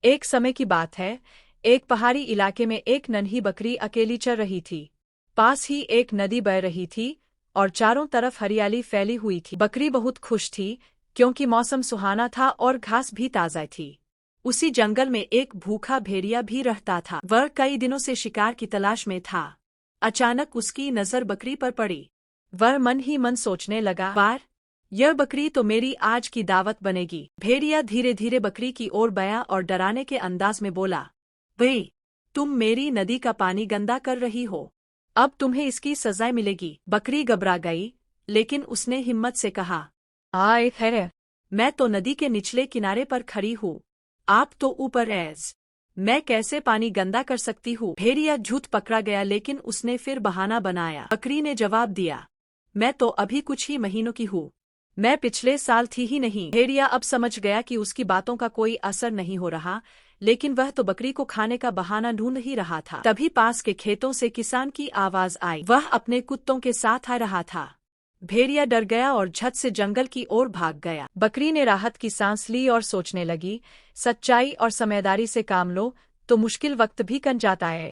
एक समय की बात है, एक पहाड़ी इलाके में एक नन्ही बकरी अकेली चर रही थी। पास ही एक नदी बह रही थी और चारों तरफ हरियाली फैली हुई थी। बकरी बहुत खुश थी क्योंकि मौसम सुहाना था और घास भी ताज़ा थी। उसी जंगल में एक भूखा भेड़िया भी रहता था। वह कई दिनों से शिकार की तलाश में था। अचानक उसकी नज़र बकरी पर पड़ी। वह मन ही मन सोचने लगा, वाह, यह बकरी तो मेरी आज की दावत बनेगी। भेड़िया धीरे धीरे बकरी की ओर बया और डराने के अंदाज में बोला, भाई, तुम मेरी नदी का पानी गंदा कर रही हो। अब तुम्हें इसकी सजा मिलेगी। बकरी घबरा गई, लेकिन उसने हिम्मत से कहा, आए है, मैं तो नदी के निचले किनारे पर खड़ी हूँ। आप तो ऊपर ऐज, मैं कैसे पानी गंदा कर सकती हूँ। भेड़िया झूठ पकड़ा गया, लेकिन उसने फिर बहाना बनाया। बकरी ने जवाब दिया, मैं तो अभी कुछ ही महीनों की हूँ, मैं पिछले साल थी ही नहीं। भेड़िया अब समझ गया कि उसकी बातों का कोई असर नहीं हो रहा, लेकिन वह तो बकरी को खाने का बहाना ढूंढ ही रहा था। तभी पास के खेतों से किसान की आवाज आई। वह अपने कुत्तों के साथ आ रहा था। भेड़िया डर गया और झट से जंगल की ओर भाग गया। बकरी ने राहत की सांस ली और सोचने लगी, सच्चाई और समझदारी से काम लो तो मुश्किल वक्त भी कट जाता है।